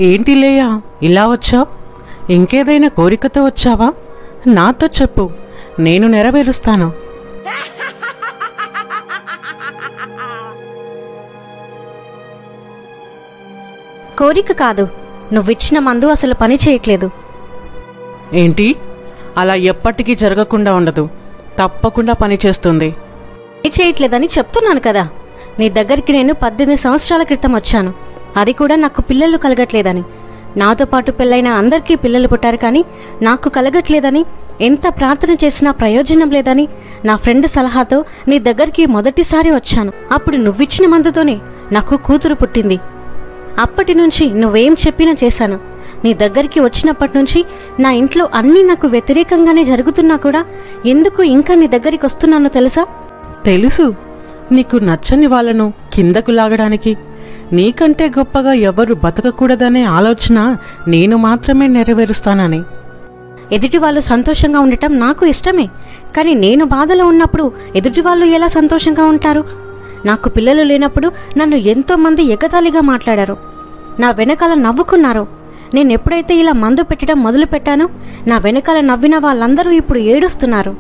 ఏంటి లేయా ఇలా వచ్చావు? ఇంకేదైనా కోరికతో వచ్చావా? నాతో చెప్పు, నేను నెరవేరుస్తాను. కోరిక కాదు, నువ్విచ్చిన మందు అసలు పని చేయట్లేదు. ఏంటి? అలా ఎప్పటికీ జరగకుండా ఉండదు, తప్పకుండా పని చేస్తుంది. పని చేయట్లేదని చెప్తున్నాను కదా. నీ దగ్గరికి నేను 18 సంవత్సరాల క్రితం వచ్చాను, అది కూడా నాకు పిల్లలు కలగట్లేదని. నాతో పాటు పెళ్ళైన అందరికీ పిల్లలు పుట్టారు, కానీ నాకు కలగట్లేదని, ఎంత ప్రార్థన చేసినా ప్రయోజనం లేదని నా ఫ్రెండ్ సలహాతో నీ దగ్గరికి మొదటిసారి వచ్చాను. అప్పుడు నువ్విచ్చిన మందుతోనే నాకు కూతురు పుట్టింది. అప్పటి నుంచి నువ్వేం చెప్పినా చేశాను. నీ దగ్గరికి వచ్చినప్పటి నుంచి నా ఇంట్లో అన్నీ నాకు వ్యతిరేకంగానే జరుగుతున్నా కూడా ఎందుకు ఇంకా నీ దగ్గరికి వస్తున్నానో తెలుసా? తెలుసు, నీకు నచ్చని వాళ్ళను కిందకు లాగడానికి. నీకంటే గొప్పగా ఎవరు బతకకూడదనే ఆలోచన నేను మాత్రమే నెరవేరుస్తానని. ఎదుటి వాళ్ళు సంతోషంగా ఉండటం నాకు ఇష్టమే, కానీ నేను బాధలో ఉన్నప్పుడు ఎదుటి వాళ్ళు ఎలా సంతోషంగా ఉంటారు? నాకు పిల్లలు లేనప్పుడు నన్ను ఎంతో మంది ఎగతాళిగా మాట్లాడారు, నా వెనకాల నవ్వుకున్నారు. నేనెప్పుడైతే ఇలా మందు పెట్టడం మొదలు పెట్టానో నా వెనకాల నవ్విన వాళ్ళందరూ ఇప్పుడు ఏడుస్తున్నారు.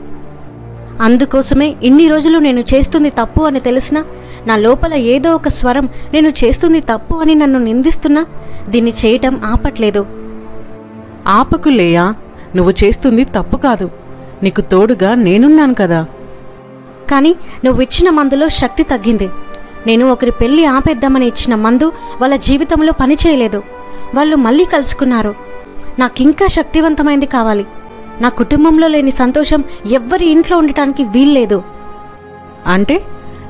అందుకోసమే ఇన్ని రోజులు నేను చేస్తుంది తప్పు అని తెలిసినా నా లోపల ఏదో ఒక స్వరం నేను చేస్తుంది తప్పు అని నన్ను నిందిస్తున్నా దీన్ని చేయటం ఆపట్లేదు. ఆపకు లేయా, నువ్వు చేస్తుంది తప్పు కాదు. నీకు తోడుగా నేనున్నాను కదా. కానీ నువ్విచ్చిన మందులో శక్తి తగ్గింది. నేను ఒకరి పెళ్లి ఆపేద్దామని ఇచ్చిన మందు వాళ్ళ జీవితంలో పనిచేయలేదు. వాళ్ళు మళ్ళీ కలుసుకున్నారు. నాకింకా శక్తివంతమైంది కావాలి. నా కుటుంబంలో లేని సంతోషం ఎవ్వరి ఇంట్లో ఉండటానికి వీల్లేదు. అంటే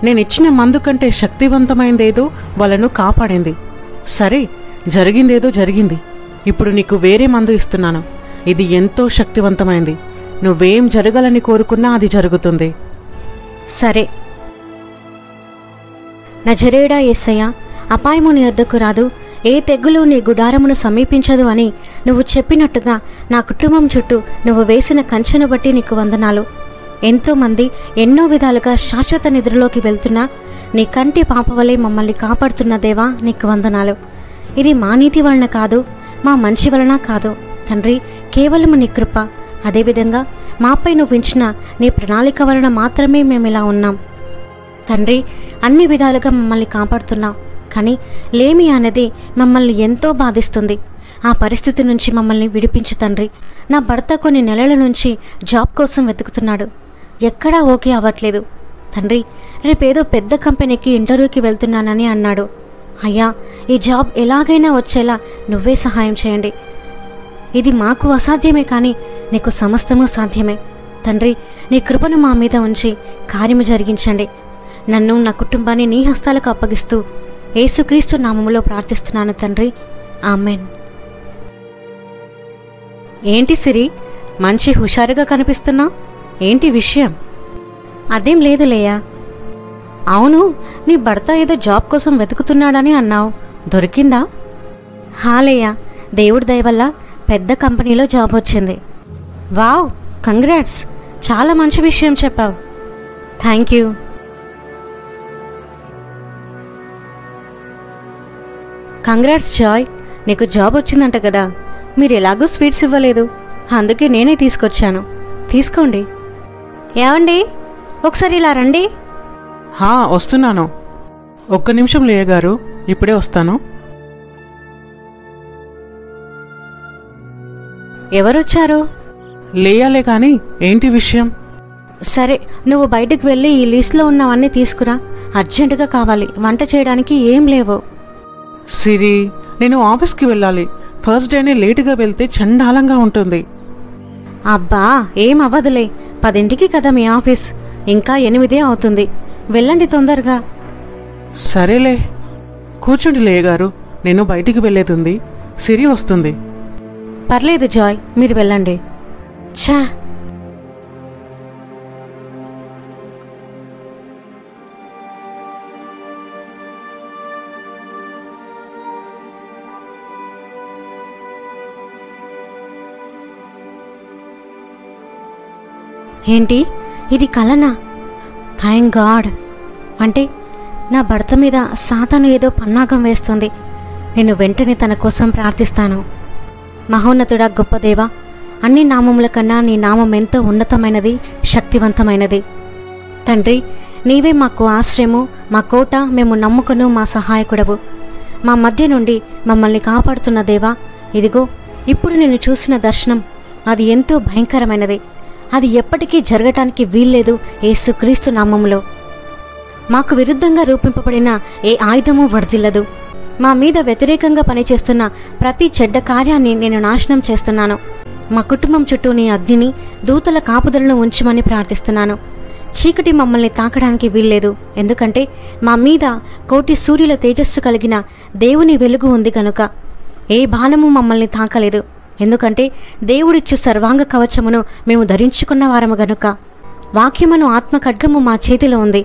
నేనిచ్చిన మందు కంటే శక్తివంతమైందేదో వాళ్ళను కాపాడింది. సరే, జరిగిందేదో జరిగింది. ఇప్పుడు నీకు వేరే మందు ఇస్తున్నాను. ఇది ఎంతో శక్తివంతమైంది. నువ్వేం జరగాలని కోరుకున్నా అది జరుగుతుంది. సరే. నజరేయుడా యేసయ్యా, అపాయము నీ వద్దకు రాదు, ఏ తెగులు నీ గుడారమును సమీపించదు అని నువ్వు చెప్పినట్టుగా నా కుటుంబం చుట్టూ నువ్వు వేసిన కంచెను బట్టి నీకు వందనాలు. ఎంతో మంది ఎన్నో విధాలుగా శాశ్వత నిద్రలోకి వెళ్తున్నా నీ కంటి పాప వలె మమ్మల్ని కాపాడుతున్న దేవా నీకు వందనాలు. ఇది మా నీతి వలన కాదు, మా మంచి వలన కాదు తండ్రి, కేవలము నీ కృప. అదేవిధంగా మాపై నువ్వు ఉంచిన నీ ప్రణాళిక వలన మాత్రమే మేమిలా ఉన్నాం తండ్రి. అన్ని విధాలుగా మమ్మల్ని కాపాడుతున్నాం, కానీ లేమి అనేది మమ్మల్ని ఎంతో బాధిస్తుంది. ఆ పరిస్థితి నుంచి మమ్మల్ని విడిపించు తండ్రి. నా భర్త కొన్ని నెలల నుంచి జాబ్ కోసం వెతుకుతున్నాడు, ఎక్కడా ఓకే అవ్వట్లేదు తండ్రి. రేపేదో పెద్ద కంపెనీకి ఇంటర్వ్యూకి వెళ్తున్నానని అన్నాడు. అయ్యా, ఈ జాబ్ ఎలాగైనా వచ్చేలా నువ్వే సహాయం చేయండి. ఇది మాకు అసాధ్యమే, కానీ నీకు సమస్తము సాధ్యమే తండ్రి. నీ కృపను మా మీద ఉంచి కార్యము జరిగించండి. నన్ను నా కుటుంబాన్ని నీ హస్తాలకు అప్పగిస్తూ యేసుక్రీస్తు నామములో ప్రార్థిస్తున్నాను తండ్రి, ఆమెన్. ఏంటి సిరి, మంచి హుషారుగా కనిపిస్తున్నా? ఏంటి విషయం? అదేం లేదు లేయా. అవును, నీ భర్త ఏదో జాబ్ కోసం వెతుకుతున్నాడని అన్నావు, దొరికిందా? హాలేయా, దేవుడి దయ వల్ల పెద్ద కంపెనీలో జాబ్ వచ్చింది. వావ్, కంగ్రాట్స్, చాలా మంచి విషయం చెప్పావు. Thank you. కంగ్రాట్స్ జాయ్, నీకు జాబ్ వచ్చిందంట కదా. మీరు ఎలాగూ స్వీట్స్ ఇవ్వలేదు, అందుకే నేనే తీసుకొచ్చాను. తీసుకోండి. ఏమండి, ఒకసారి ఇలా రండి. వస్తున్నాను. ఒక్క నిమిషం లేయగారు, ఇప్పుడే వస్తాను. ఎవరొచ్చారు? లేయాలే కాని ఏంటి విషయం? సరే, నువ్వు బయటకు వెళ్ళి ఈ లిస్ట్లో ఉన్నవన్నీ తీసుకురా, అర్జెంటుగా కావాలి. వంట చేయడానికి ఏం లేవు. సిరి, నేను ఆఫీస్కి వెళ్ళాలి. ఫస్ట్ డేనే లేటుగా వెళ్తే చండాలంగా ఉంటుంది. అబ్బా, ఏం అవ్వదులే. 10ంటికి కదా మీ ఆఫీస్, ఇంకా 8 అవుతుంది. వెళ్ళండి తొందరగా. సరేలే, కూర్చోండి లేయగారు, నేను బయటికి వెళ్ళేదుంది. సిరి వస్తుంది. పర్లేదు జాయ్, మీరు వెళ్ళండి. ఛా, ఏంటి ఇది కలనా? Thank God. అంటే నా భర్త మీద సాతాను ఏదో పన్నాగం వేస్తుంది. నేను వెంటనే తన కోసం ప్రార్థిస్తాను. మహోన్నతుడా, గొప్ప దేవా, అన్ని నామముల కన్నా నీ నామం ఎంతో ఉన్నతమైనది, శక్తివంతమైనది. తండ్రి, నీవే మాకు ఆశ్రయము, మా కోట, మేము నమ్ముకును మా సహాయకుడవు. మా మధ్య నుండి మమ్మల్ని కాపాడుతున్న దేవా, ఇదిగో ఇప్పుడు నేను చూసిన దర్శనం అది ఎంతో భయంకరమైనది. అది ఎప్పటికీ జరగటానికి వీల్లేదు యేసుక్రీస్తు నామములో. మాకు విరుద్ధంగా రూపింపబడిన ఏ ఆయుధము వర్ధిల్లదు. మా మీద వ్యతిరేకంగా పనిచేస్తున్న ప్రతి చెడ్డ కార్యాన్ని నేను నాశనం చేస్తున్నాను. మా కుటుంబం చుట్టూ నీ అగ్నిని, దూతల కాపుదలను ఉంచమని ప్రార్థిస్తున్నాను. చీకటి మమ్మల్ని తాకడానికి వీల్లేదు, ఎందుకంటే మా మీద కోటి సూర్యుల తేజస్సు కలిగిన దేవుని వెలుగు ఉంది కనుక. ఏ బాణము మమ్మల్ని తాకలేదు, ఎందుకంటే దేవుడిచ్చు సర్వాంగ కవచమును మేము ధరించుకున్న వారము గనుక. వాక్యమును ఆత్మ ఖడ్గము మా చేతిలో ఉంది.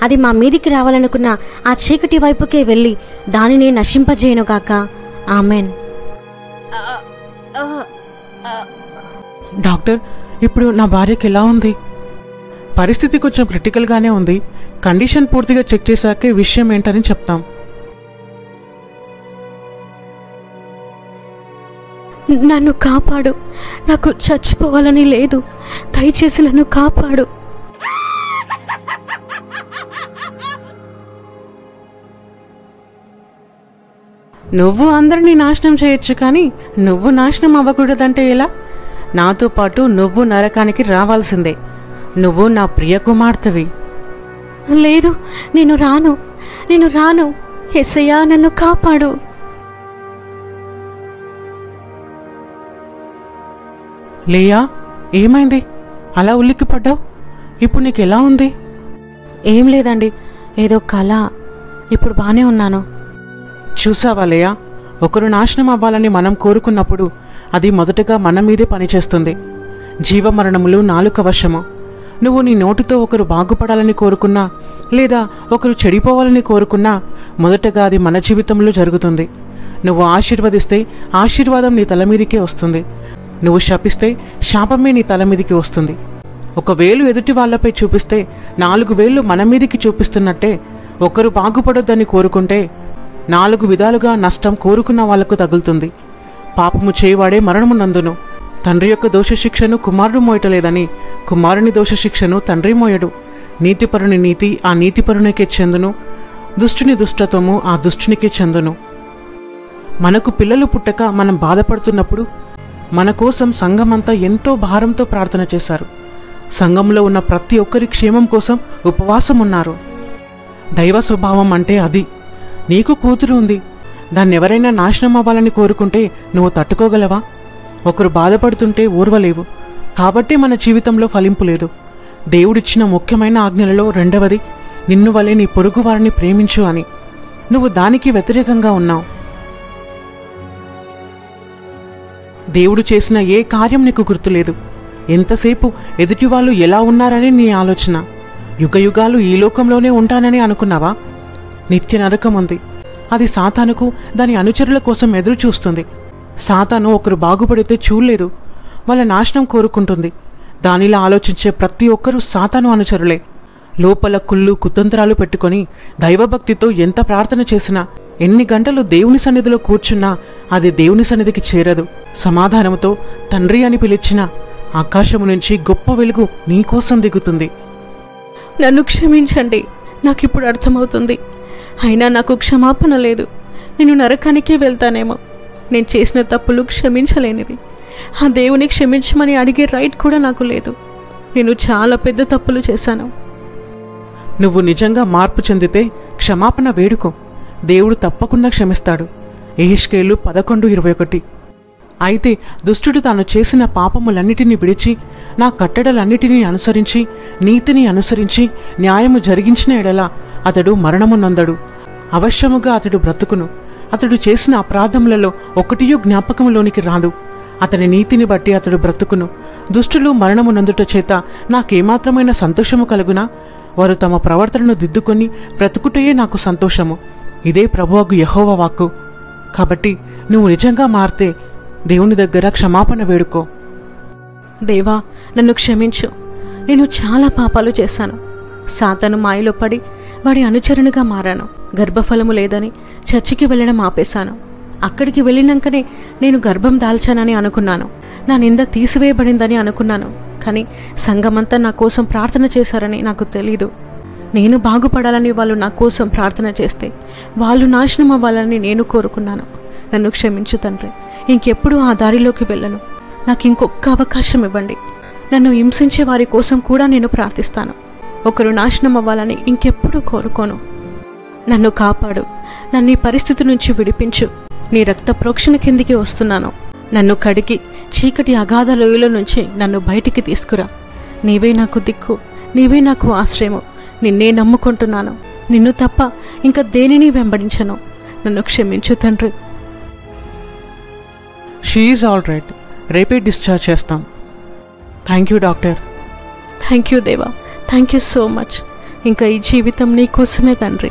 అది మా మీదికి రావాలనుకున్న ఆ చీకటి వైపుకే వెళ్ళి దానిని నశింపజేయునుగాక. ఆమెన్. డాక్టర్, ఇప్పుడు నా భార్యకి ఎలా ఉంది? పరిస్థితి కొంచెం క్రిటికల్గానే ఉంది. కండిషన్ పూర్తిగా చెక్ చేశాకే విషయం ఏంటని చెప్తాం. నన్ను కాపాడు. నాకు చచ్చిపోవాలని లేదు. దయచేసి నన్ను కాపాడు. నువ్వు అందరినీ నాశనం చేయొచ్చు, కానీ నువ్వు నాశనం అవ్వకూడదంటే ఎలా? నాతో పాటు నువ్వు నరకానికి రావాల్సిందే. నువ్వు నా ప్రియ కుమార్తెవి. లేదు, నేను రాను. యేసయ్యా, నన్ను కాపాడు. లేయా, ఏమైంది? అలా ఉలిక్కిపడ్డావు? ఇప్పుడు నీకు ఎలా ఉంది? ఏం లేదండి, ఏదో కళ. ఇప్పుడు బానే ఉన్నాను. చూసావా లేయా, ఒకరు నాశనం అవ్వాలని మనం కోరుకున్నప్పుడు అది మొదటగా మన మీదే పనిచేస్తుంది. జీవమరణములు నాలుక వశము. నువ్వు నీ నోటితో ఒకరు బాగుపడాలని కోరుకున్నా, లేదా ఒకరు చెడిపోవాలని కోరుకున్నా, మొదటగా అది మన జీవితంలో జరుగుతుంది. నువ్వు ఆశీర్వదిస్తే ఆశీర్వాదం నీ తల మీదికే వస్తుంది. నువ్వు శపిస్తే శాపమే నీ తల మీదికి వస్తుంది. ఒక వేలు ఎదుటి వాళ్లపై చూపిస్తే 4 వేళ్లు మన మీదికి చూపిస్తున్నట్టే, ఒకరు బాగుపడొద్దని కోరుకుంటే 4 విధాలుగా నష్టం కోరుకున్న వాళ్లకు తగులుతుంది. పాపము చేయవాడే మరణము నందును. తండ్రి యొక్క దోషశిక్షను కుమారుడు మోయటలేదని కుమారుని దోషశిక్షను తండ్రి మోయడు. నీతిపరుని నీతి ఆ నీతిపరునికే చెందును, దుష్టుని దుష్టత్వము ఆ దుష్టునికే చెందును. మనకు పిల్లలు పుట్టక మనం బాధపడుతున్నప్పుడు మన కోసం సంఘమంతా ఎంతో భారంతో ప్రార్థన చేశారు. సంఘంలో ఉన్న ప్రతి ఒక్కరి క్షేమం కోసం ఉపవాసం ఉన్నారు. దైవ స్వభావం అంటే అది. నీకు కూతురు ఉంది, దాన్నెవరైనా నాశనం అవ్వాలని కోరుకుంటే నువ్వు తట్టుకోగలవా? ఒకరు బాధపడుతుంటే ఓర్వలేవు. కాబట్టి మన జీవితంలో ఫలింపు లేదు. దేవుడిచ్చిన ముఖ్యమైన ఆజ్ఞలలో 2వది నిన్ను వలె నీ పొరుగు వారిని ప్రేమించు అని. నువ్వు దానికి వ్యతిరేకంగా ఉన్నావు. దేవుడు చేసిన ఏ కార్యం నీకు గుర్తులేదు. ఎంతసేపు ఎదుటివాళ్ళు ఎలా ఉన్నారని నీ ఆలోచన. యుగయుగాలు ఈ లోకంలోనే ఉంటానని అనుకున్నావా? నిత్య నరకం ఉంది. అది సాతానుకు దాని అనుచరుల కోసం ఎదురు చూస్తుంది. సాతాను ఒకరు బాగుపడితే చూడలేదు, వాళ్ళ నాశనం కోరుకుంటుంది. దానిలా ఆలోచించే ప్రతి ఒక్కరూ సాతాను అనుచరులే. లోపల కుళ్ళు కుతంత్రాలు పెట్టుకొని దైవభక్తితో ఎంత ప్రార్థన చేసినా, ఎన్ని గంటలు దేవుని సన్నిధిలో కూర్చున్నా అది దేవుని సన్నిధికి చేరదు. సమాధానంతో తండ్రి అని పిలిచినా ఆకాశము నుంచి గొప్ప వెలుగు నీకోసం దిగుతుంది. నన్ను క్షమించండి, నాకిప్పుడు అర్థమవుతుంది. అయినా నాకు క్షమాపణ లేదు. నేను నరకానికే వెళ్తానేమో. నేను చేసిన తప్పులు క్షమించలేనివి. ఆ దేవుని క్షమించమని అడిగే రైట్ కూడా నాకు లేదు. నేను చాలా పెద్ద తప్పులు చేశాను. నువ్వు నిజంగా మార్పు చెందితే క్షమాపణ వేడుకో. దేవుడు తప్పకుండా క్షమిస్తాడు. యెహెజ్కేలు 11:21. అయితే దుష్టుడు తాను చేసిన పాపములన్నిటినీ విడిచి నా కట్టడలన్నిటినీ అనుసరించి నీతిని అనుసరించి న్యాయము జరిగించిన ఎడల అతడు మరణము నొందడు. అవశ్యముగా అతడు బ్రతుకును. అతడు చేసిన అపరాధములలో ఒకటియూ జ్ఞాపకములోనికి రాదు. అతని నీతిని బట్టి అతడు బ్రతుకును. దుష్టులు మరణము నందుట చేత నాకేమాత్రమైన సంతోషము కలుగునా? వారు తమ ప్రవర్తనను దిద్దుకొని బ్రతుకుటయే నాకు సంతోషము. ఇదే ప్రభువగు యెహోవా వాక్కు. కాబట్టి నువ్వు నిజంగా మారితే దేవుని దగ్గర క్షమాపణ వేడుకో. దేవా, నన్ను క్షమించు. నేను చాలా పాపాలు చేశాను. సాతాను మాయలో పడి వాడి అనుచరునిగా మారాను. గర్భఫలము లేదని చర్చికి వెళ్ళడం ఆపేశాను. అక్కడికి వెళ్ళినాకనే నేను గర్భం దాల్చానని అనుకున్నాను. నా నింద తీసివేయబడిందని అనుకున్నాను. కానీ సంఘమంతా నా కోసం ప్రార్థన చేశారని నాకు తెలీదు. నేను బాగుపడాలని వాళ్ళు నా కోసం ప్రార్థన చేస్తే వాళ్ళు నాశనం అవ్వాలని నేను కోరుకున్నాను. నన్ను క్షమించు తండ్రి. ఇంకెప్పుడు ఆ దారిలోకి వెళ్ళను. నాకు ఇంకొక్క అవకాశం ఇవ్వండి. నన్ను హింసించే వారి కోసం కూడా నేను ప్రార్థిస్తాను. ఒకరు నాశనం అవ్వాలని ఇంకెప్పుడు కోరుకోను. నన్ను కాపాడు. నన్ను ఈ పరిస్థితి నుంచి విడిపించు. నీ రక్త ప్రోక్షణ కిందికి వస్తున్నాను. నన్ను కడిగి చీకటి అగాధ లోయల నుంచి నన్ను బయటికి తీసుకురా. నీవే నాకు దిక్కు, నీవే నాకు ఆశ్రయము. నిన్నే నమ్ముకుంటున్నాను. నిన్ను తప్ప ఇంకా దేనిని వెంబడించను. నన్ను క్షమించు తండ్రి. She is all right. రేపే డిశ్చార్జ్ చేస్తాం. Thank you doctor. Thank you దేవా. Thank you so much. ఇంకా ఈ జీవితం నీ కోసమే తండ్రి.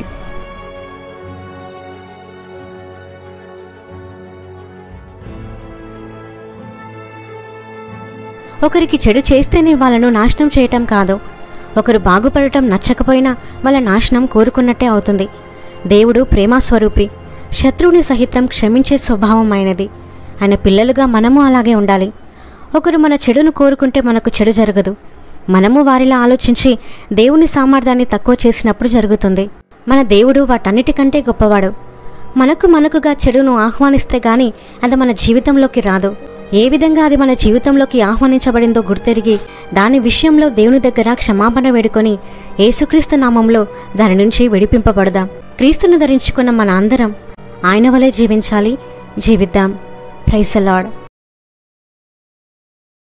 ఒకరికి చెడు చేస్తేనే వాళ్ళను నాశనం చేయటం కాదు, ఒకరు బాగుపడటం నచ్చకపోయినా వాళ్ళ నాశనం కోరుకున్నట్టే అవుతుంది. దేవుడు ప్రేమస్వరూపి, శత్రువుని సహితం క్షమించే స్వభావం ఆయనది. ఆయన పిల్లలుగా మనము అలాగే ఉండాలి. ఒకరు మన చెడును కోరుకుంటే మనకు చెడు జరగదు. మనము వారిలా ఆలోచించి దేవుని సామర్థ్యాన్ని తక్కువ చేసినప్పుడు జరుగుతుంది. మన దేవుడు వాటన్నిటికంటే గొప్పవాడు. మనకుగా చెడును ఆహ్వానిస్తే గాని అది మన జీవితంలోకి రాదు. ఏ విధంగా అది మన జీవితంలోకి ఆహ్వానించబడిందో గుర్తెరిగి దాని విషయంలో దేవుని దగ్గర క్షమాపణ వేడుకొని యేసుక్రీస్తు నామంలో దాని నుంచి విడిపింపబడదాం. క్రీస్తును ధరించుకున్న మన అందరం ఆయన వలె జీవించాలి. జీవిద్దాం. Praise the lord.